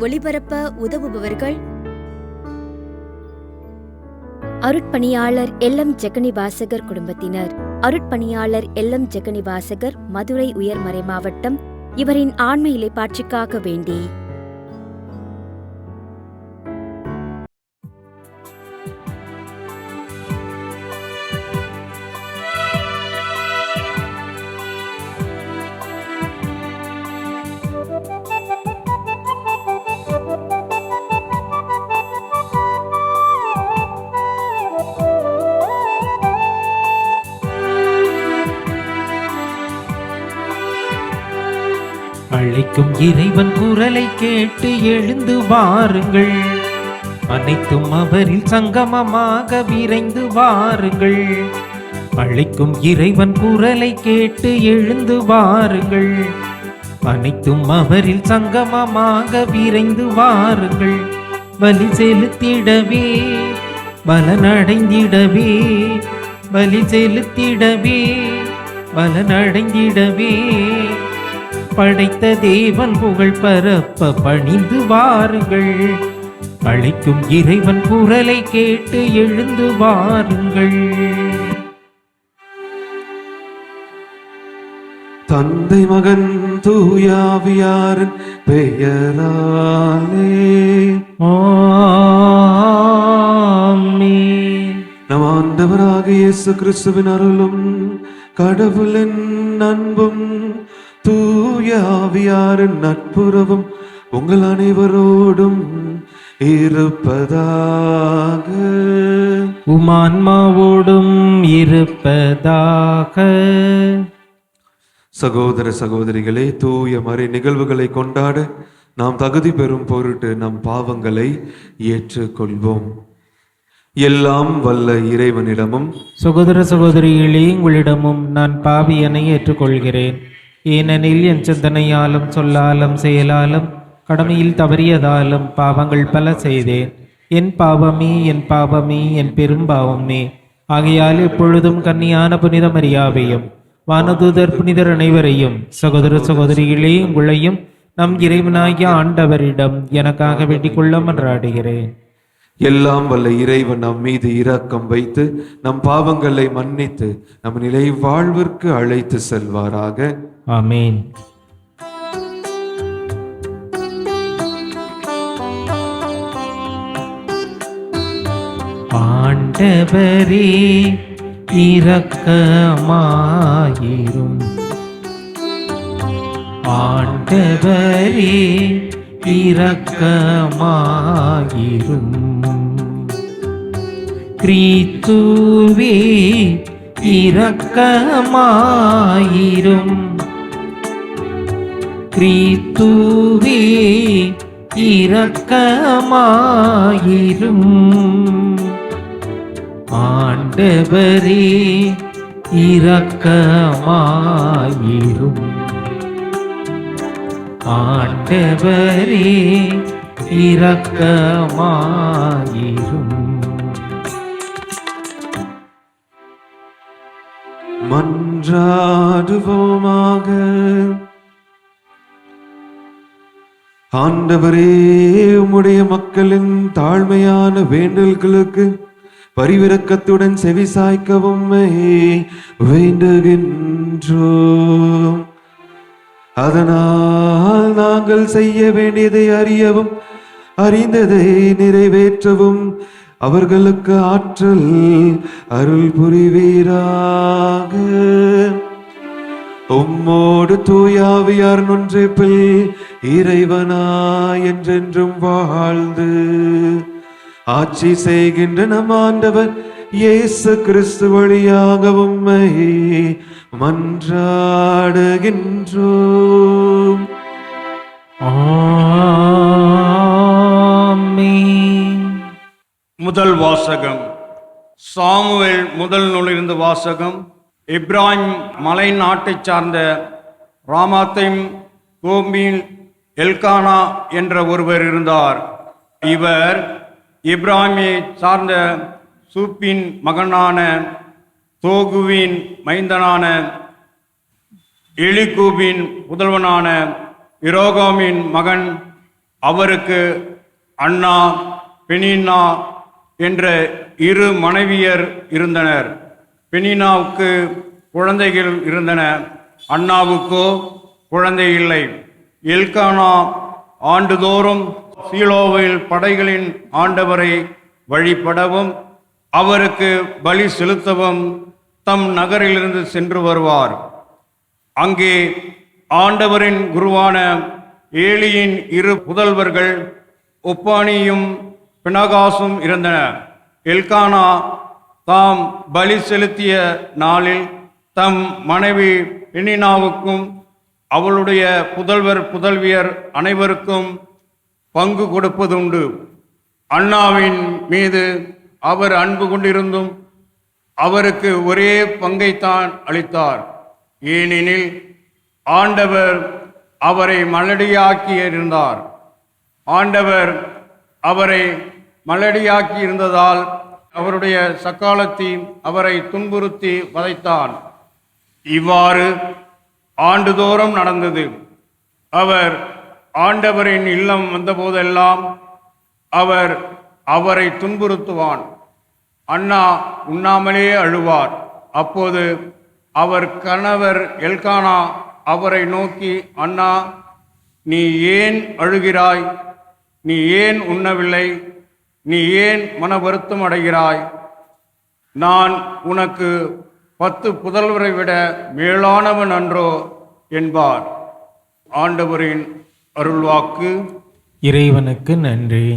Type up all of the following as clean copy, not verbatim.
ஒளிபரப்ப உதவுபவர்கள் அருட்பணியாளர் எல்லம் ஜெகனிவாசகர் குடும்பத்தினர். அருட்பணியாளர் எல்லம் ஜெகனிவாசகர், மதுரை உயர்மறை மாவட்டம். இவரின் ஆன்ம இலைப்பாட்சிக்காக வேண்டி அழைக்கும் இறைவன் குரலை கேட்டு எழுந்து வாருங்கள், அனைத்தும் அவரில் சங்கமமாக விரைந்து வாருங்கள். அழைக்கும் இறைவன் குரலை கேட்டு எழுந்து வாருங்கள், அனைத்தும் அவரில் சங்கமமாக விரைந்து வாருங்கள். பலி செலுத்திடவே பலனடைந்திடவே, பலி செலுத்திடவே பலனடைந்திடவே, படைத்த தேவன் புகழ் பரப்ப பணிந்து வாருங்கள். அழைக்கும் இறைவன் குரலை கேட்டு எழுந்து வாருங்கள். தந்தை மகன் தூயாவியாரின் பெயராலே ஆமென். நம் ஆண்டவராக இயேசு கிறிஸ்துவின் அருளும் கடவுளின் அன்பும் தூயாவியாரின் நட்புறவும் உங்கள் அனைவரோடும் இருப்பதாக. உமான்மாவோடும் இருப்பதாக. சகோதர சகோதரிகளே, தூய மறை நிகழ்வுகளை கொண்டாட நாம் தகுதி பெறும் பொருட்டு நம் பாவங்களை ஏற்றுக்கொள்வோம். எல்லாம் வல்ல இறைவனிடமும் சகோதர சகோதரிகளே, உங்களிடமும் நான் பாவியனை ஏற்றுக்கொள்கிறேன். ஏனெனில் என் சிந்தனையாலும் சொல்லாலும் செயலாலும் கடமையில் தவறியதாலும் பாவங்கள் பல செய்தேன். என் பாவமே என் பாவமே என் பெரும் பாவமே. ஆகையால் எப்பொழுதும் கன்னியான புனித மரியாவையும் வானதூதர் புனிதர் அனைவரையும், சகோதர சகோதரிகளே, உங்களையும் நம் இறைவனாகிய ஆண்டவரிடம் எனக்காக வேண்டிக் கொள்ள மன்றாடுகிறேன். எல்லாம் வல்ல இறைவன் நம் மீது இரக்கம் வைத்து நம் பாவங்களை மன்னித்து நம் நிலை வாழ்விற்கு அழைத்து செல்வாராக. ஆமென். ஆண்டவரே இரக்கமாயிரும். ஆண்டவரே இரக்கமாயிரும். கிறிஸ்துவே இரக்கமாயிரும். கிறிஸ்துவே இரக்கமாயிரும். ஆண்டவரே இரக்கமாயிரும். ஆண்டவரே இரக்கமாயிரும். மன்றாடுவோமாக. ஆண்டவரே, உம்முடைய மக்களின் தாழ்மையான வேண்டல்களுக்கு பரிவிரக்கத்துடன் செவிசாய்க்கவும் வேண்டுகின்றோம். அதனால் நாங்கள் செய்ய வேண்டியதை அறியவும் அறிந்ததை நிறைவேற்றவும் அவர்களுக்கு ஆற்றல் அருள் புரிவீராக. உம்மோடு தூயாவியார் ஒன்றிப்பில் இறைவனாய் என்றென்றும் வாழ்ந்து ஆட்சி செய்கின்ற நம் ஆண்டவர் இயேசு கிறிஸ்து வழியாக உம்மை மன்றாடுகின்றோம். ஆமென். முதல் வாசகம். சாமுவேல் முதல் நூலிலிருந்து வாசகம். இப்ராஹிம் மலை நாட்டைச் சார்ந்த ராமாத்தையும் கோமில் எல்கானா என்ற ஒருவர் இருந்தார். இவர் இப்ராஹிமை சார்ந்த சூப்பின் மகனான தோகுவின் மைந்தனான எலிகூபின் புதல்வனான இரோகாமின் மகன் அவருக்கு அன்னா பெனின்னா என்ற 2 மனைவியர் இருந்தனர். பெனின்னாவுக்கு குழந்தைகள் இருந்தன, அன்னாவுக்கோ குழந்தை இல்லை. எல்கானா ஆண்டுதோறும் சீலோவில் படைகளின் ஆண்டவரை வழிபடவும் அவருக்கு பலி செலுத்தவும் தம் நகரிலிருந்து சென்று வருவார். அங்கே ஆண்டவரின் குருவான ஏலியின் 2 புதல்வர்கள் ஒப்பானியும் பினகாசும் இருந்தனர். எல்கானா தாம் பலி செலுத்திய நாளில் தம் மனைவி பெனின்னாவுக்கும் அவளுடைய புதல்வர் புதல்வியர் அனைவருக்கும் பங்கு கொடுப்பதுண்டு. அன்னாவின் மீது அவர் அன்பு கொண்டிருந்தும் அவருக்கு ஒரே பங்கைத்தான் அளித்தார். ஏனெனில் ஆண்டவர் அவரை மலடியாக்கியிருந்தார். ஆண்டவர் அவரை மலடியாக்கியிருந்ததால் அவருடைய சக்காலத்தி அவரை துன்புறுத்தி வதைத்தான். இவ்வாறு ஆண்டுதோறும் நடந்தது. அவர் ஆண்டவரின் இல்லம் வந்தபோதெல்லாம் அவர் அவரை துன்புறுத்துவான். அன்னா உண்ணாமலே அழுவார். அப்போது அவர் கணவர் எல்கானா அவரை நோக்கி, அன்னா, நீ ஏன் அழுகிறாய்? நீ ஏன் உண்ணவில்லை? நீ ஏன் மன வருத்தம் அடைகிறாய்? நான் உனக்கு 10 புதல்வரை விட மேலானவன் அன்றோ என்பார். ஆண்டவரின் அருள்வாக்கு. இறைவனுக்கு நன்றி.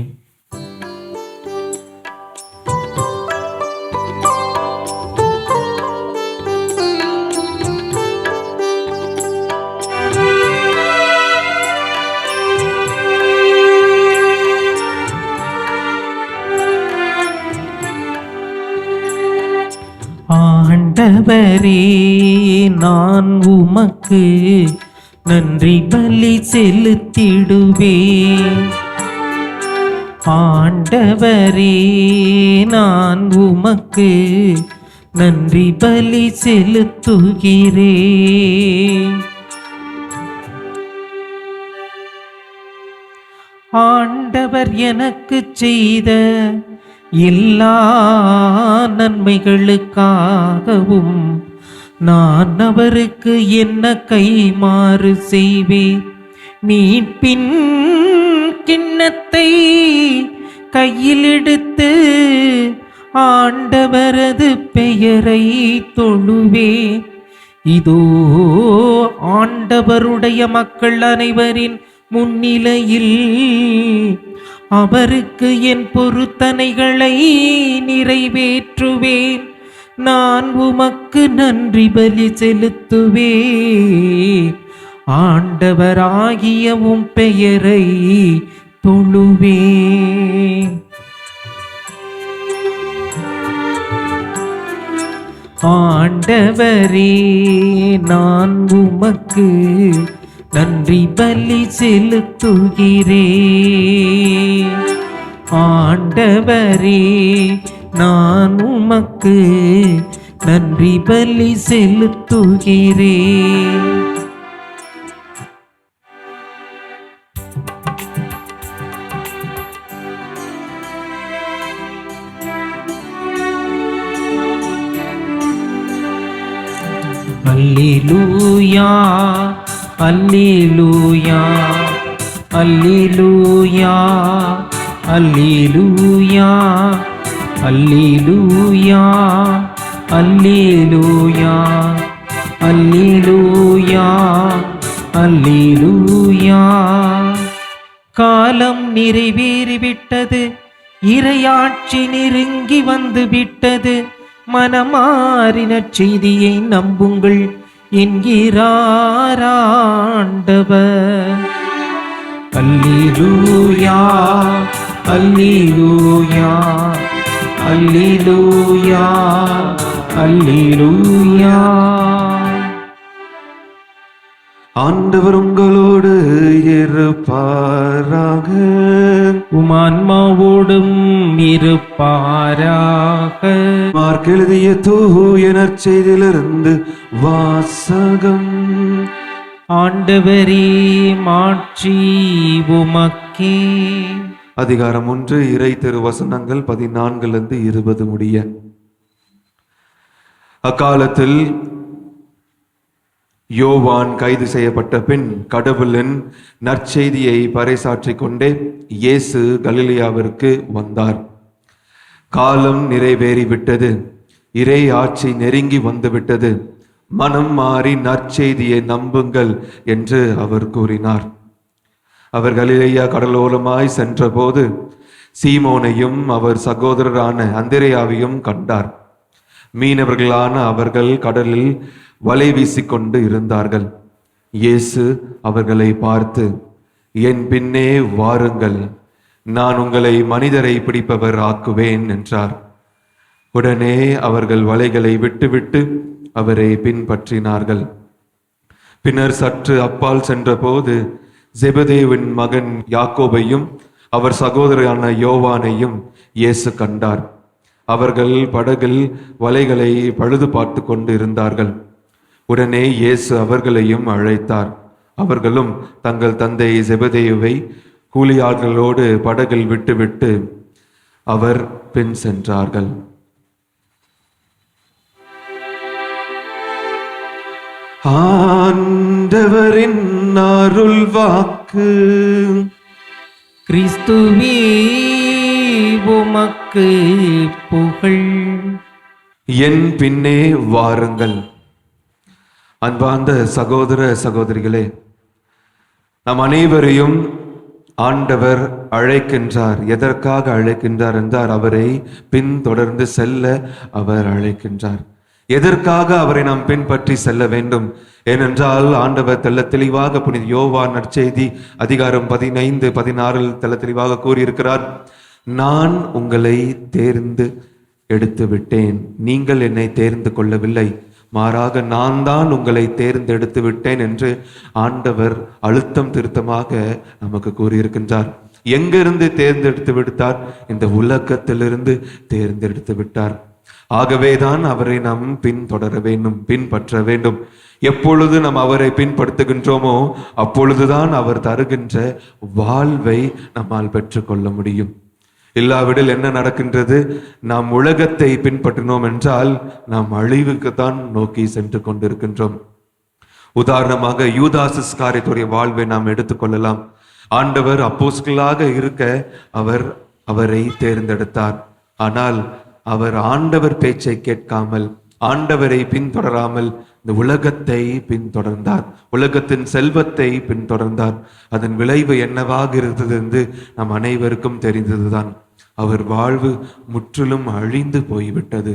ஆண்டவரே, நான் உமக்கு நன்றி பலி செலுத்திடுவேன். ஆண்டவரே, நான் உமக்கு நன்றி பலி செலுத்துகிறேன். ஆண்டவர் எனக்கு செய்த எல்லா நன்மைகளுக்காகவும் நான் அவருக்கு என்ன கைமாறு செய்வேன்? மீட்பின் கிண்ணத்தை கையில் எடுத்து ஆண்டவரது பெயரை தொழுவேன். இதோ ஆண்டவருடைய மக்கள் அனைவரின் முன்னிலையில் அவருக்கு என் பொருத்தனைகளை நிறைவேற்றுவேன். நான் உமக்கு நன்றி பலி செலுத்துவேன். ஆண்டவராகிய உம் பெயரை தொழுவேன். ஆண்டவரே, நான் உமக்கு நன்றி பலி செலுத்துகிறேன். ஆண்டவரே, நான் உமக்கு நன்றி பலி செலுத்துகிறேன். அல்லேலூயா, அல்லேலூயா, அல்லேலூயா, அல்லேலூயா, அல்லேலூயா, அல்லேலூயா, அல்லேலூயா, அல்லேலூயா. காலம் நிறைவேறிவிட்டது, இறையாட்சி நெருங்கி வந்து விட்டது. மனமாறின செய்தியை நம்புங்கள் என்கிறார் ஆண்டவர். அல்லேலூயா, அல்லேலூயா, அல்லேலூயா, அல்லேலூயா. ஆண்டவர் உங்களோடு இருப்பாராக. உம் ஆன்மாவோடும் இருப்பாராக. மார்க் எழுதிய தூய நற்செய்தியிலிருந்து வாசகம். ஆண்டவரே, மாட்சி உமக்கே. இறைவனுக்கே. அதிகாரம் 1, இறை திருவசனங்கள் 14-20 முடிய. அக்காலத்தில் யோவான் கைது செய்யப்பட்ட பின் கடவுளின் நற்செய்தியை பறைசாற்றிக் கொண்டே இயேசு கலிலேயாவிற்கு வந்தார். காலம் நிறைவேறிவிட்டது, இறை ஆட்சி நெருங்கி வந்துவிட்டது, மனம் மாறி நற்செய்தியை நம்புங்கள் என்று அவர் கூறினார். அவர் கலிலேயா கடலோரமாய் சென்றபோது சீமோனையும் அவர் சகோதரரான அந்திரேயாவையும் கண்டார். மீனவர்களான அவர்கள் கடலில் வலை வீசிக்கொண்டு இருந்தார்கள். இயேசு அவர்களை பார்த்து, என் பின்னே வாருங்கள், நான் உங்களை மனிதரை பிடிப்பவர் ஆக்குவேன் என்றார். உடனே அவர்கள் வலைகளை விட்டுவிட்டு அவரை பின்பற்றினார்கள். பின்னர் சற்று அப்பால் சென்றபோது செபதேவின் மகன் யாக்கோபையும் அவர் சகோதரரான யோவானையும் இயேசு கண்டார். அவர்கள் படகில் வலைகளை பழுது பார்த்து கொண்டு இருந்தார்கள். உடனே இயேசு அவர்களையும் அழைத்தார். அவர்களும் தங்கள் தந்தை செபதேயுவை கூலியாளர்களோடு படகில் விட்டுவிட்டு அவர் பின் சென்றார்கள். ஆண்டவரின் அருள் வாக்கு. கிறிஸ்துவே உமக்கு புகழ். என் பின்னே வாருங்கள். அன்பார்ந்த சகோதர சகோதரிகளே, நம் அனைவரையும் ஆண்டவர் அழைக்கின்றார். எதற்காக அழைக்கின்றார் என்றால் அவரை பின்தொடர்ந்து செல்ல அவர் அழைக்கின்றார். எதற்காக அவரை நாம் பின்பற்றி செல்ல வேண்டும்? ஏனென்றால் ஆண்டவர் தெள்ள தெளிவாக புனித யோவான் நற்செய்தி அதிகாரம் 15-16 தெள்ள தெளிவாக கூறியிருக்கிறார், நான் உங்களை தேர்ந்து எடுத்து விட்டேன், நீங்கள் என்னை தேர்ந்து கொள்ளவில்லை, மாறாக நான் தான் உங்களை தேர்ந்தெடுத்து விட்டேன் என்று ஆண்டவர் அழுத்தம் திருத்தமாக நமக்கு கூறியிருக்கின்றார். எங்கிருந்து தேர்ந்தெடுத்து விட்டார்? இந்த உலகத்திலிருந்து தேர்ந்தெடுத்து விட்டார். ஆகவேதான் அவரை நாம் பின்தொடர வேண்டும், பின்பற்ற வேண்டும். எப்பொழுது நாம் அவரை பின்படுத்துகின்றோமோ அப்பொழுதுதான் அவர் தருகின்ற வாழ்வை நம்மால் பெற்றுக்கொள்ள முடியும். இல்லாவிடில் என்ன நடக்கின்றது? நாம் உலகத்தை பின்பற்றினோம் என்றால் நாம் அழிவுக்குத்தான் நோக்கி சென்று கொண்டிருக்கின்றோம். உதாரணமாக யூதாஸ் இஸ்காரியோத்துடைய வாழ்வை நாம் எடுத்துக்கொள்ளலாம். ஆண்டவர் அப்போஸ்தலராக இருக்க அவரை தேர்ந்தெடுத்தார். ஆனால் அவர் ஆண்டவர் பேச்சை கேட்காமல், ஆண்டவரை பின்தொடராமல் இந்த உலகத்தை பின்தொடர்ந்தார், உலகத்தின் செல்வத்தை பின்தொடர்ந்தார். அதன் விளைவு என்னவாக இருந்தது என்று நம் அனைவருக்கும் தெரிந்ததுதான். அவர் வாழ்வு முற்றிலும் அழிந்து போய்விட்டது.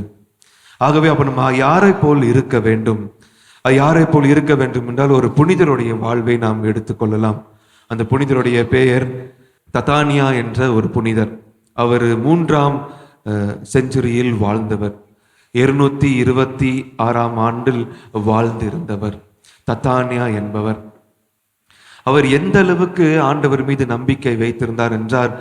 ஆகவே அப்ப நம்ம யாரை போல் இருக்க வேண்டும்? யாரை போல் இருக்க வேண்டும் என்றால் ஒரு புனிதருடைய வாழ்வை நாம் எடுத்துக்கொள்ளலாம். அந்த புனிதருடைய பெயர் தத்தானியா என்ற ஒரு புனிதர். அவர் 3ஆம் செஞ்சுரியில் வாழ்ந்தவர். 226ஆம் ஆண்டில் வாழ்ந்திருந்தவர் தத்தானியா என்பவர். அவர் எந்த அளவுக்கு ஆண்டவர் மீது நம்பிக்கை வைத்திருந்தார் என்றார்,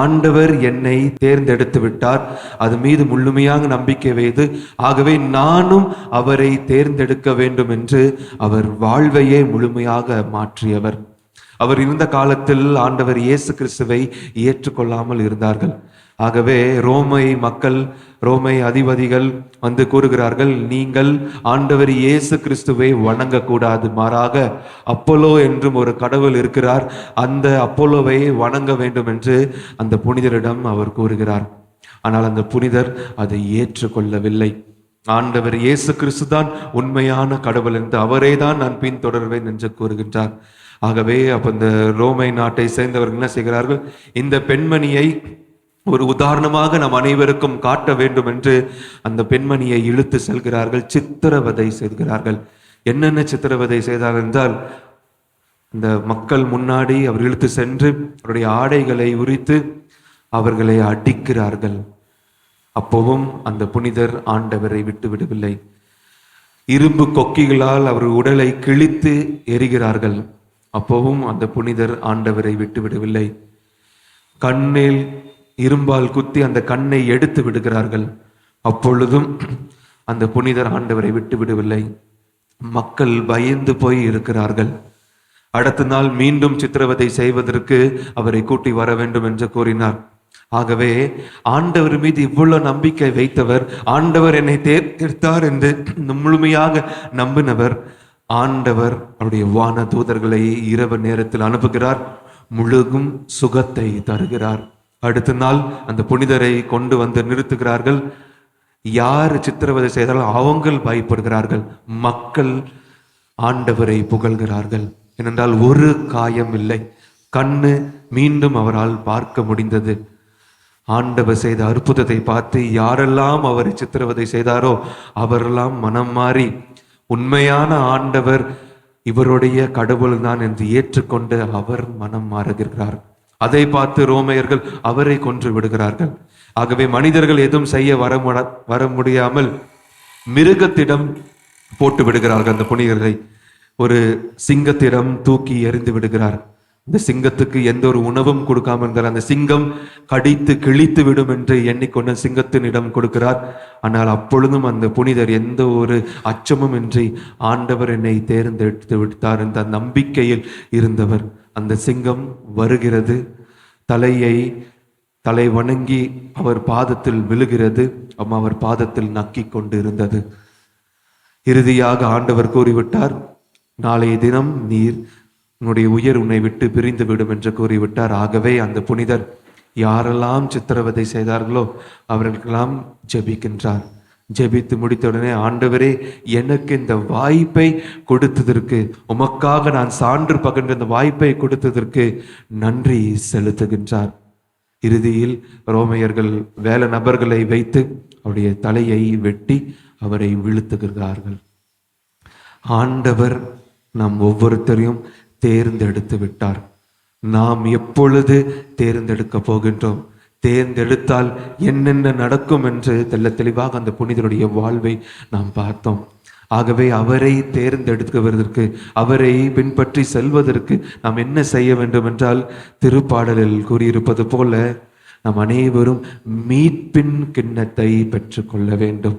ஆண்டவர் என்னை தேர்ந்தெடுத்து விட்டார், அது மீது முழுமையாக நம்பிக்கை வைத்து, ஆகவே நானும் அவரை தேர்ந்தெடுக்க வேண்டும் என்று அவர் வாழ்வையே முழுமையாக மாற்றியவர். அவர் இருந்த காலத்தில் ஆண்டவர் இயேசு கிறிஸ்துவை ஏற்றுக்கொள்ளாமல் இருந்தார்கள். ஆகவே ரோமை அதிபதிகள் வந்து கூறுகிறார்கள், நீங்கள் ஆண்டவர் இயேசு கிறிஸ்துவை வணங்கக்கூடாது, மாறாக அப்போலோ என்றும் ஒரு கடவுள் இருக்கிறார், அந்த அப்போலோவை வணங்க வேண்டும் என்று அந்த புனிதரிடம் அவர் கூறுகிறார். ஆனால் அந்த புனிதர் அதை ஏற்றுக்கொள்ளவில்லை. ஆண்டவர் இயேசு கிறிஸ்து தான் உண்மையான கடவுள் என்று, அவரே தான் நான் பின்தொடர்வேன் என்று கூறுகின்றார். ஆகவே அப்ப இந்த ரோமை நாட்டை சேர்ந்தவர்கள் என்ன செய்கிறார்கள்? இந்த பெண்மணியை ஒரு உதாரணமாக நம் அனைவருக்கும் காட்ட வேண்டும் என்று அந்த பெண்மணியை இழுத்து செல்கிறார்கள், சித்திரவதை செய்கிறார்கள். என்னென்ன சித்திரவதை செய்தார்கள் என்றால், இந்த மக்கள் முன்னாடி அவர் இழுத்து சென்று அவருடைய ஆடைகளை உரித்து அவர்களை அடிக்கிறார்கள். அப்போவும் அந்த புனிதர் ஆண்டவரை விட்டு விடவில்லை. இரும்பு கொக்கிகளால் அவர் உடலை கிழித்து எரிகிறார்கள். அப்போவும் அந்த புனிதர் ஆண்டவரை விட்டு விடவில்லை. கண்ணில் இரும்பால் குத்தி அந்த கண்ணை எடுத்து விடுகிறார்கள். அப்பொழுதும் அந்த புனிதர் ஆண்டவரை விட்டு விடவில்லை. மக்கள் பயந்து போய் இருக்கிறார்கள். அடுத்த நாள் மீண்டும் சித்திரவதை செய்வதற்கு அவரை கூட்டி வர வேண்டும் என்று கூறினார். ஆகவே ஆண்டவர் மீது இவ்வளவு நம்பிக்கை வைத்தவர், ஆண்டவர் என்னை தேர்ந்தெடுத்தார் என்று முழுமையாக நம்பினவர், ஆண்டவர் அவருடைய வான தூதர்களை இரவு நேரத்தில் அனுப்புகிறார், முழுகும் சுகத்தை தருகிறார். அடுத்த நாள் அந்த புனிதரை கொண்டு வந்து நிறுத்துகிறார்கள். யார் சித்திரவதை செய்தாலும் அவங்க பயப்படுகிறார்கள், மக்கள் ஆண்டவரை புகழ்கிறார்கள். ஏனென்றால் ஒரு காயம் இல்லை, கண்ணு மீண்டும் அவரால் பார்க்க முடிந்தது. ஆண்டவர் செய்த அற்புதத்தை பார்த்து யாரெல்லாம் அவரை சித்திரவதை செய்தாரோ அவரெல்லாம் மனம் மாறி உண்மையான ஆண்டவர் இவருடைய கடவுள் தான் என்று ஏற்றுக்கொண்டு அவர் மனம் மாறுகிறார். அதை பார்த்து ரோமையர்கள் அவரை கொன்று விடுகிறார்கள். ஆகவே மனிதர்கள் எதுவும் செய்ய வர முடியாமல் மிருகத்திடம் போட்டு விடுகிறார்கள். அந்த புனிதரை ஒரு சிங்கத்திடம் தூக்கி எறிந்து விடுகிறார். இந்த சிங்கத்துக்கு எந்த ஒரு உணவும் கொடுக்காம இருந்தால் அந்த சிங்கம் கடித்து கிழித்து விடும் என்று எண்ணிக்கொண்டு சிங்கத்தினிடம் கொடுக்கிறார். ஆனால் அப்பொழுதும் அந்த புனிதர் எந்த ஒரு அச்சமும் இன்றி ஆண்டவர் என்னை தேர்ந்தெடுத்து விட்டார் என்ற நம்பிக்கையில் இருந்தவர். அந்த சிங்கம் வருகிறது, தலை வணங்கி அவர் பாதத்தில் விழுகிறது, அவர் பாதத்தில் நக்கி கொண்டு இருந்தது. இறுதியாக ஆண்டவர் கூறிவிட்டார், நாளைய தினம் நீர் உன்னுடைய உயிர் உன்னை விட்டு பிரிந்து விடும் என்று கூறிவிட்டார். ஆகவே அந்த புனிதர் யாரெல்லாம் சித்திரவதை செய்தார்களோ அவர்களுக்கெல்லாம் ஜெபிக்கின்றார். ஜெபித்து முடித்தவுடனே, ஆண்டவரே எனக்கு இந்த வாய்ப்பை கொடுத்ததற்கு, உமக்காக நான் சான்று பகிர்ந்த இந்த வாய்ப்பை கொடுத்ததற்கு நன்றி செலுத்துகின்றார். இறுதியில் ரோமையர்கள் வேலை நபர்களை வைத்து அவருடைய தலையை வெட்டி அவரை வீழ்த்துகிறார்கள். ஆண்டவர் நாம் ஒவ்வொருத்தரையும் தேர்ந்தெடுத்து விட்டார். நாம் எப்பொழுது தேர்ந்தெடுக்க போகின்றோம், தேர்ந்தெடுத்தால் என்னென்ன நடக்கும் என்று தெளிவாக அந்த புனிதருடைய வாழ்வை நாம் பார்த்தோம். ஆகவே அவரை தேர்ந்தெடுக்குவதற்கு, அவரை பின்பற்றி செல்வதற்கு நாம் என்ன செய்ய வேண்டும் என்றால், திருப்பாடலில் கூறியிருப்பது போல நாம் அனைவரும் மீட்பின் கிண்ணத்தை பெற்றுக்கொள்ள வேண்டும்.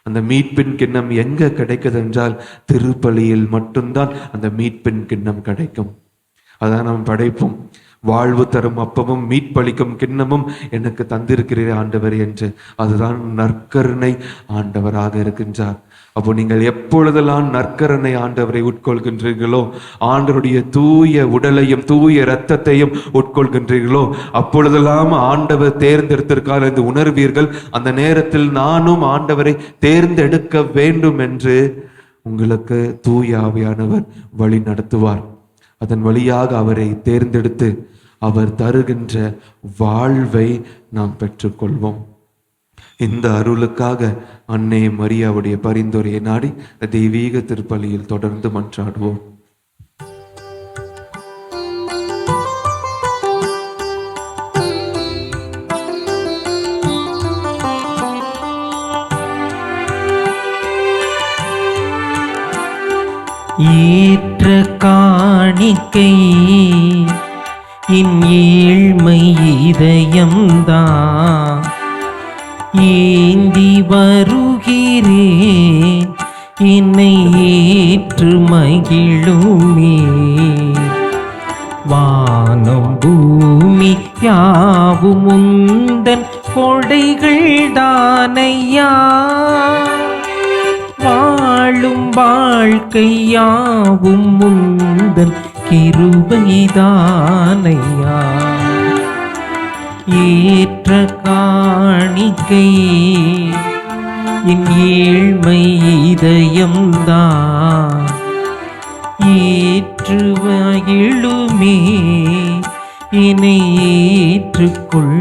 அந்த மீட்பின் கிண்ணம் எங்க கிடைக்குது என்றால் திருப்பலியில் மட்டும்தான் அந்த மீட்பின் கிண்ணம் கிடைக்கும். அதான் நாம் படைப்போம், வாழ்வு தரும் அப்பமும் மீட்பளிக்கும் கிண்ணமும் எனக்கு தந்திருக்கிறீர் ஆண்டவர் என்று. அதுதான் நற்கருணை ஆண்டவராக இருக்கின்றார். அப்போ நீங்கள் எப்பொழுதெல்லாம் நற்கருணை ஆண்டவரை உட்கொள்கின்றீர்களோ, ஆண்டவருடைய தூய உடலையும் தூய இரத்தத்தையும் உட்கொள்கின்றீர்களோ, அப்பொழுதெல்லாம் ஆண்டவர் தேர்ந்தெடுத்திருக்கார் என்று உணர்வீர்கள். அந்த நேரத்தில் நானும் ஆண்டவரை தேர்ந்தெடுக்க வேண்டும் என்று உங்களுக்கு தூய ஆவியானவர் வழி நடத்துவார். அதன் வழியாக அவரை தேர்ந்தெடுத்து அவர் தருகின்ற வாழ்வை நாம் பெற்றுக்கொள்வோம். இந்த அருளுக்காக அன்னை மரியாவுடைய பரிந்துரையை நாடி தெய்வீக திருப்பலியில் தொடர்ந்து மன்றாடுவோம். ஏற்ற காணிக்கை என் ஏழ்மை இதயம்தான் ஏந்தி வருகிறேன், என்னை ஏற்று மகிழுமே. வானம் பூமி யாவும் உந்தன் கொடைகள் தானையா, வாழும் வாழ்க்கையாவும் உந்தன் கிருபைதானையா. ஏற்ற காணிக்கை என் ஏழ்மை இதயம்தான் ஏற்று மகிழுமே, என்னை ஏற்றுக்கொள்ளுமே.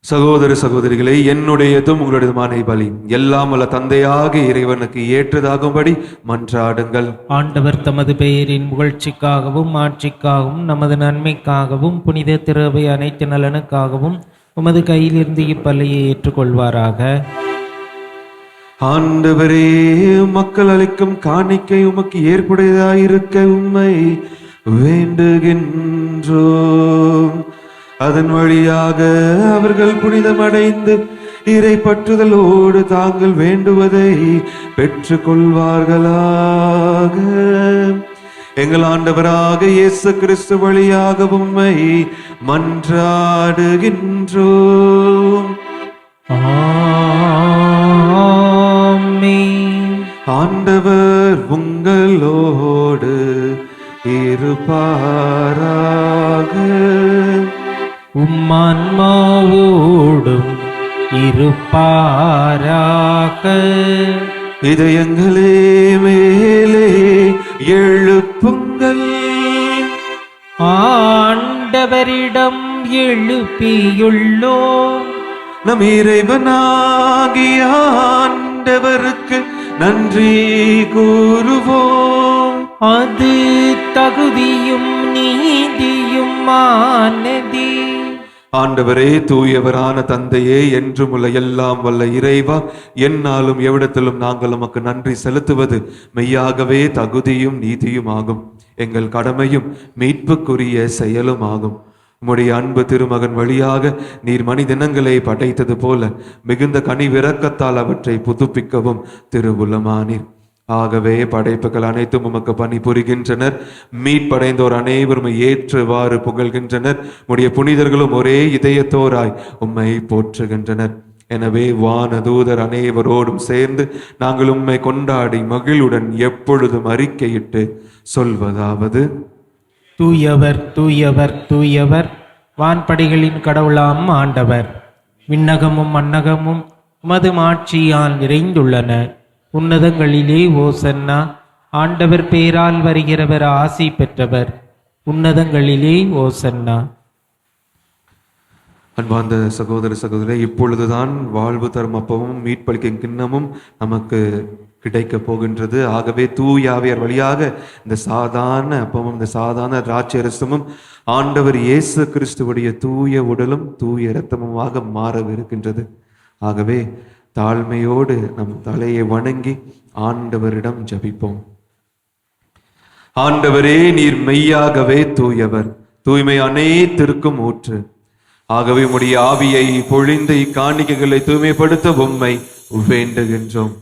சகோதர சகோதரிகளே, என்னுடையதும் உங்களுடையதுமான பலி எல்லாம் வல்ல தந்தையாக இறைவனுக்கு ஏற்றதாகும்படி மன்றாடுங்கள். ஆண்டவர் தமது பெயரின் புகழ்ச்சிக்காகவும் ஆட்சிக்காகவும் நமது நன்மைக்காகவும் புனித திருவை அனைத்து நலனுக்காகவும் உமது கையிலிருந்து இப்பலியை ஏற்றுக்கொள்வாராக. ஆண்டவரே, மக்கள் அளிக்கும் காணிக்கை உமக்கு ஏற்புடையதாயிருக்க உம்மை வேண்டுகின்றோம். அதன் வழியாக அவர்கள் புனிதமடைந்து இறை பற்றுதலோடு தாங்கள் வேண்டுவதை பெற்றுக் கொள்வார்களாக. எங்கள் ஆண்டவராக இயேசு கிறிஸ்து வழியாக உம்மை மன்றாடுகின்றோம். ஆமென். ஆண்டவர் உங்களோடு இருப்பாராக. உம்மான்மாவோடும் இருப்பாராக. இதயங்களே மேலே எழுப்புங்கள், ஆண்டவரிடம் எழுப்பியுள்ளோம். நம் இறைவனாகிய ஆண்டவருக்கு நன்றி கூறுவோம். அது தகுதியும் நீதியுமானதே. ஆண்டவரே, தூயவரான தந்தையே, என்றும் உள்ள எல்லாம் வல்ல இறைவா, எந்நாளும் எவ்விடத்திலும் நாங்கள் உமக்கு நன்றி செலுத்துவது மெய்யாகவே தகுதியும் நீதியும் ஆகும். எங்கள் கடமையும் மீட்புக்குரிய செயலும் ஆகும். உம்முடைய அன்பு திருமகன் வழியாக நீர் மனிதனங்களை படைத்தது போல மிகுந்த கனிவிரக்கத்தால் அவற்றை புதுப்பிக்கவும் திருவுளமானீர். ஆகவே படைப்புகள் அனைத்தும் உமக்கு பணி புரிகின்றனர். மீட்படைந்தோர் அனைவரும் ஏற்றவாறு புகழ்கின்றனர். உடைய புனிதர்களும் ஒரே இதயத்தோராய் உம்மை போற்றுகின்றனர். எனவே வானதூதர் அனைவரோடும் சேர்ந்து நாங்கள் உம்மை கொண்டாடி மகிழுடன் எப்பொழுதும் அறிக்கையிட்டு சொல்வதாவது: தூயவர் தூயவர் தூயவர், வான்படைகளின் கடவுளாம் ஆண்டவர். விண்ணகமும் மன்னகமும் உமது மாட்சியால் நிறைந்துள்ளன. உன்னதங்களிலே ஓசன்னா. ஆண்டவர் பேரால் வருகிறவர் ஆசி பெற்றவர். உன்னதங்களிலே ஓசன்னா. அன்பார்ந்த சகோதர சகோதரி, இப்பொழுதுதான் வாழ்வு தரும் அப்பமும் மீட்பளிக்கும் கிண்ணமும் நமக்கு கிடைக்க போகின்றது. ஆகவே தூயாவியர் வழியாக இந்த சாதாரண அப்பமும் இந்த சாதாரண திராட்சரசமும் ஆண்டவர் இயேசு கிறிஸ்துவுடைய தூய உடலும் தூய இரத்தமுமாக மாறவிருக்கின்றது. ஆகவே தாழ்மையோடு நம் தலையை வணங்கி ஆண்டவரிடம் ஜபிப்போம். ஆண்டவரே, நீர் மெய்யாகவே தூயவர், தூய்மை அனைத்திற்கும் ஊற்று. ஆகவே உம்முடைய ஆவியை பொழிந்து இக்காணிக்கைகளை தூய்மைப்படுத்த உம்மை வேண்டுகின்றோம்.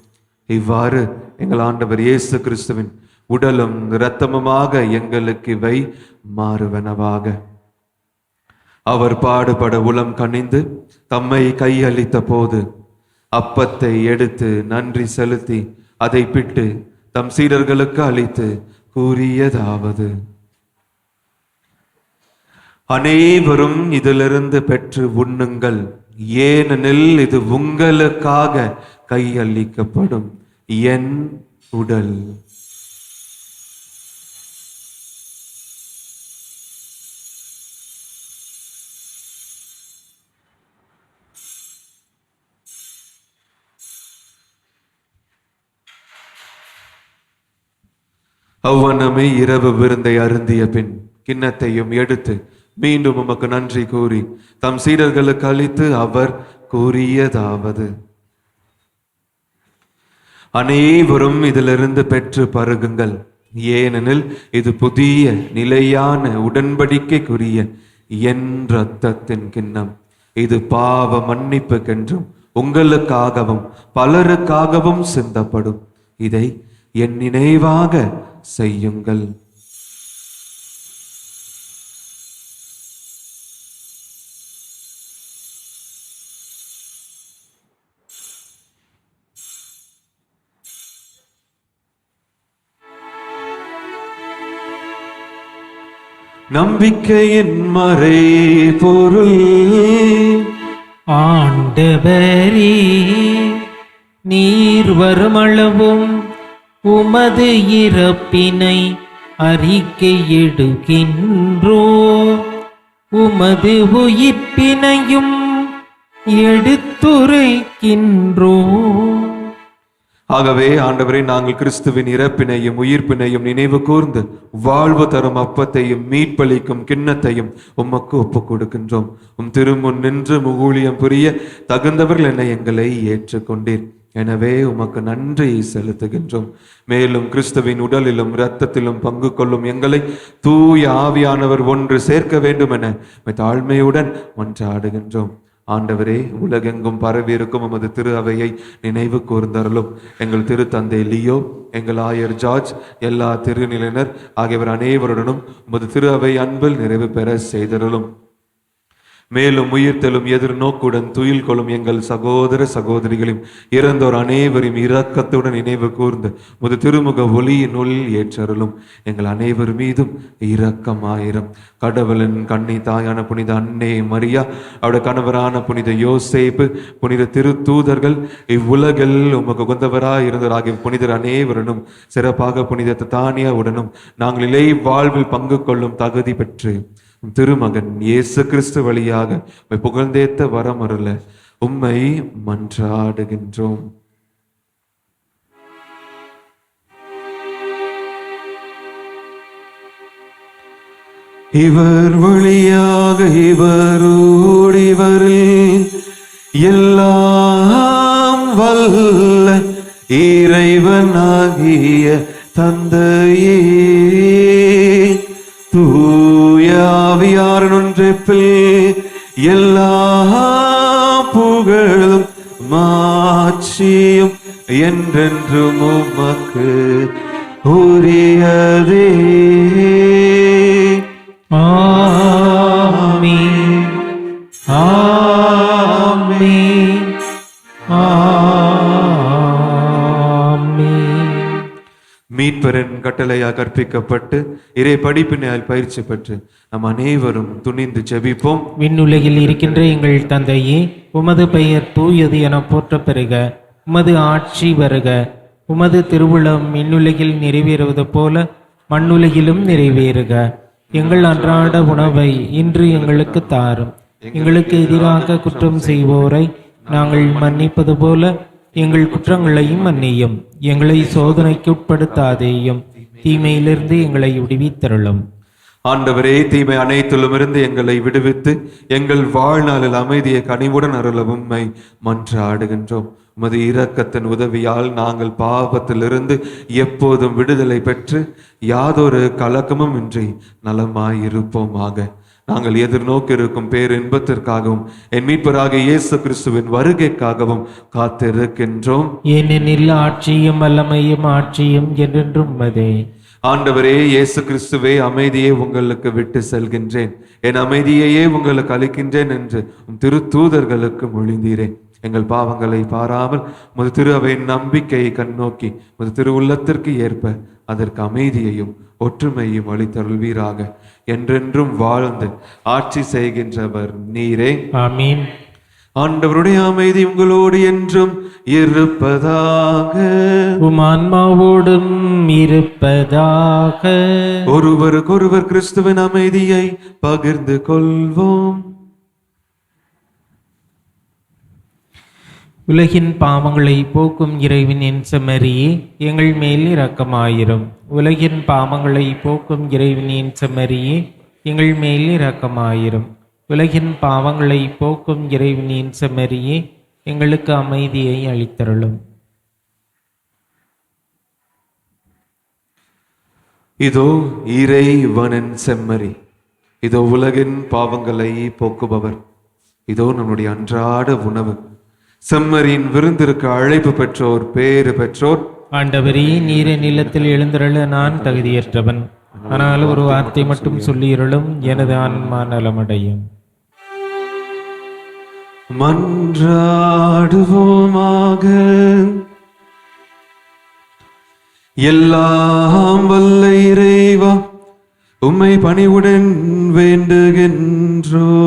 இவ்வாறு எங்கள் ஆண்டவர் இயேசு கிறிஸ்துவின் உடலும் இரத்தமுமாக எங்களுக்கு இவை மாறுவனவாக. அவர் பாடுபட உளம் கனிந்து தம்மை கையளித்த போது அப்பத்தை எடுத்து நன்றி செலுத்தி அதை பிட்டு தம் சீடர்களுக்கு அளித்து கூறியதாவது: அனைவரும் இதிலிருந்து பெற்று உண்ணுங்கள், ஏனெனில் இது உங்களுக்காக கையளிக்கப்படும் என் உடல். அவ்வண்ணமே இரவு விருந்தை அருந்திய பின் கிண்ணத்தையும் எடுத்து மீண்டும் உமக்கு நன்றி கூறி தம் சீடர்களுக்கு அளித்து அவர் கூறியதாவது: அனைவரும் இதிலிருந்து பெற்று பருகுங்கள், ஏனெனில் இது புதிய நிலையான உடன்படிக்கைக்குரிய என் இரத்தத்தின் கிண்ணம். இது பாவ மன்னிப்புக்கென்றும் உங்களுக்காகவும் பலருக்காகவும் சிந்தப்படும். இதை என் நினைவாக செய்யுங்கள். நம்பிக்கையின் மறை பொருள். ஆண்டவரே, நீர் வருமளவும் உமது இறப்பினை அறிக்கையிடுகின்றோ, உமது உயிர்ப்பினையும் எடுத்துரைக்கின்றோ. ஆகவே ஆண்டவரே, நாங்கள் கிறிஸ்துவின் இறப்பினையும் உயிர்ப்பினையும் நினைவு கூர்ந்து வாழ்வு தரும் அப்பத்தையும் மீட்பளிக்கும் கிண்ணத்தையும் உமக்கு ஒப்புக் கொடுக்கின்றோம். உம் திருமுன் நின்று ஊழியம் புரிய தகுந்தவர்கள் என எங்களை ஏற்றுக்கொண்டீர். எனவே உமக்கு நன்றி செலுத்துகின்றோம். மேலும் கிறிஸ்துவின் உடலிலும் இரத்தத்திலும் பங்கு கொள்ளும் எங்களை தூய ஆவியானவர் ஒன்று சேர்க்க வேண்டும் என தாழ்மையுடன் மன்றாடுகின்றோம். ஆண்டவரே, உலகெங்கும் பரவி இருக்கும் உமது திரு அவையை நினைவு கூர்ந்தருளும். எங்கள் திரு தந்தை லியோ, எங்கள் ஆயர் ஜார்ஜ், எல்லா திருநிலையினர் ஆகியவர் அனைவருடனும் உமது திரு அவை அன்பில் நிறைவு பெற செய்தருளும். மேலும் உயிர்த்தெழும் எதிர்நோக்குடன் துயில் கொள்ளும் எங்கள் சகோதர சகோதரிகளையும் இறந்தோர் அனைவரையும் இரக்கத்துடன் நினைவு கூர்ந்து முது திருமுக ஒளியினுள் ஏற்றருளும். எங்கள் அனைவர் மீதும் இரக்கமாயிரம். கடவுளின் கண்ணி தாயான புனித அன்னை மரியா, அவருடைய கணவரான புனித யோசேப்பு, புனித திருத்தூதர்கள், இவ்வுலகில் உமக்கு உகந்தவராய் இருந்தவர் ஆகிய புனிதர் அனைவருடனும் சிறப்பாக புனித தத்தானியா உடனும் நாங்கள் இலை வாழ்வில் பங்கு கொள்ளும் தகுதி பெற்று திருமகன் இயேசு கிறிஸ்து வழியாக புகழ்ந்தேத்த வரமருள உம்மை மன்றாடுகின்றோம். இவர் வழியாக இவரோடிவரில் எல்லாம் வல்ல இறைவனாகிய தந்தையே, தூயாவியாரின் ஒன்றிப்பில் எல்லா புகழும் மாட்சியும் என்றென்றும் உமக்கு உரியதே. ஆமென், ஆமென், ஆமென். மீட்பரின் கட்டளையாக கற்பிக்கப்பட்டு இறை படிப்பினால் பயிற்சி பெற்று நம் அனைவரும் துணிந்து ஜெபிப்போம். விண்ணுலகில் இருக்கின்ற எங்கள் தந்தையே, உமது பெயர் தூயது என போற்ற பெறுக. உமது ஆட்சி வருக. உமது திருவுளம் விண்ணுலகில் நிறைவேறுவது போல மண்ணுலகிலும் நிறைவேறுக. எங்கள் அன்றாட உணவை இன்று எங்களுக்கு தாரும். எங்களுக்கு எதிராக குற்றம் செய்வோரை நாங்கள் மன்னிப்பது போல எங்கள் குற்றங்களையும் மன்னியும். எங்களை சோதனைக்கு உட்படுத்தாதேயும், தீமையிலிருந்து எங்களை விடுவித்தருளும். ஆண்டவரே, தீமை அனைத்திலும் இருந்து எங்களை விடுவித்து எங்கள் வாழ்நாளில் அமைதியை கனிவுடன் அருள உம்மை மன்றாடுகின்றோம். உமது இரக்கத்தின் உதவியால் நாங்கள் பாவத்திலிருந்து எப்போதும் விடுதலை பெற்று யாதொரு கலக்கமும் இன்றி நலமாயிருப்போமாக. நாங்கள் எதிர்நோக்கி இருக்கும் பேரின்பத்திற்காகவும் என் மீட்பராக இயேசு கிறிஸ்துவின் வருகைக்காகவும் காத்திருக்கின்றோம். ஏனெனில் ஆட்சியும் வல்லமையும் ஆட்சியும் என்றென்றும் உமதே. ஆண்டவரே இயேசு கிறிஸ்துவே, அமைதியை உங்களுக்கு விட்டு செல்கின்றேன், என் அமைதியையே உங்களுக்கு அளிக்கின்றேன் என்று திருத்தூதர்களுக்கு மொழிந்தீரேன். எங்கள் பாவங்களை பாராமல் முது திரு அவையின் நம்பிக்கையை கண்ணோக்கி முது திரு உள்ளத்திற்கு ஏற்ப அதற்கு அமைதியையும் ஒற்றுமையும் அளித்தருள்வீராக. என்றென்றும் வாழ்ந்து ஆட்சி செய்கின்றவர் நீரே. ஆமீன். ஆண்டவருடைய அமைதி உங்களோடு என்றும் இருப்பதாக. உம் ஆன்மாவோடும் இருப்பதாக. ஒருவருக்கொருவர் கிறிஸ்துவின் அமைதியை பகிர்ந்து கொள்வோம். உலகின் பாவங்களை போக்கும் இறைவனின் செம்மறியே, எங்கள் மேல் இரக்கமாயிரும். உலகின் பாவங்களை போக்கும் இறைவனின் செம்மறியே, எங்கள் மேல் இரக்கமாயிரும். உலகின் பாவங்களை போக்கும் இறைவனின் செம்மறியே, எங்களுக்கு அமைதியை அளித்தருளும். இதோ இறைவனின் செம்மறி, இதோ உலகின் பாவங்களை போக்குபவர், இதோ நம்முடைய அன்றாட உணவு. செம்மறியின் விருந்திற்கு அழைப்பு பெற்றோர் பேறு பெற்றோர். ஆண்டவரே, நீர நிலத்தில் எழுந்தருள நான் தகுதியற்றவன், ஆனால் ஒரு வார்த்தை மட்டும் சொல்லியிருளும், எனது ஆன்மா நலமடையும். மன்றாடுவோமாக. எல்லாம் வல்ல இறைவா, உம்மை பணிவுடன் வேண்டுகின்றோம்.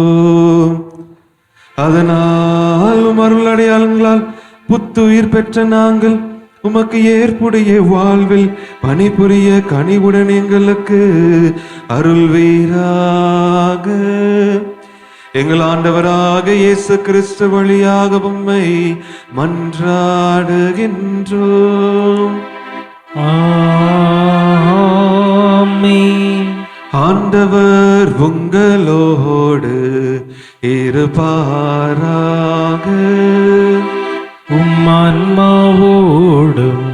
அதனால் அருளடையாளங்களால் புத்துயிர் பெற்ற நாங்கள் உமக்கு ஏற்புடைய வாழ்வில் பணிபுரிய கனிவுடன் எங்களுக்கு அருள்வீராக. எங்கள் ஆண்டவராக இயேசு கிறிஸ்து வழியாக உம்மை மன்றாடுகின்றோம். ஆமென். ஆண்டவர் உங்களோடு இருப்பாராக. உம் ஆன்மாவோடும்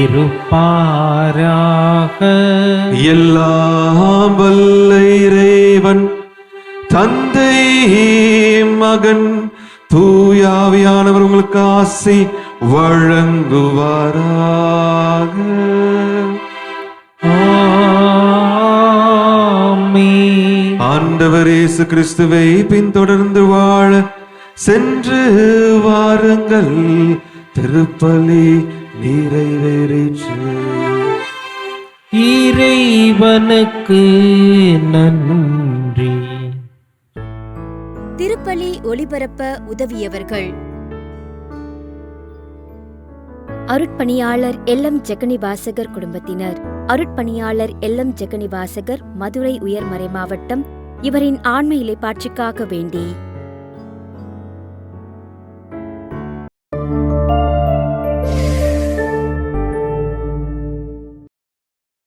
இருப்பாராக. எல்லாம் வல்ல இறைவன் தந்தை, மகன், தூயாவியானவர் உங்களுக்கு ஆசி வழங்குவாராக. ஆமென். ஆண்டவர் இயேசு கிறிஸ்துவை பின்தொடர்ந்து வாழ சென்று வாருங்கள். திருப்பலி நிறைவேறிற்று. இறைவனுக்கு நன்றி. திருப்பலி ஒளிபரப்ப உதவியவர்கள்: அருட்பணியாளர் எல்லம் ஜெகனி வாசகர் குடும்பத்தினர். அருட்பணியாளர் எல்லம் ஜெகனி வாசகர், மதுரை உயர்மறை மாவட்டம். இவரின் ஆன்ம இலைப்பாட்சிக்காக வேண்டி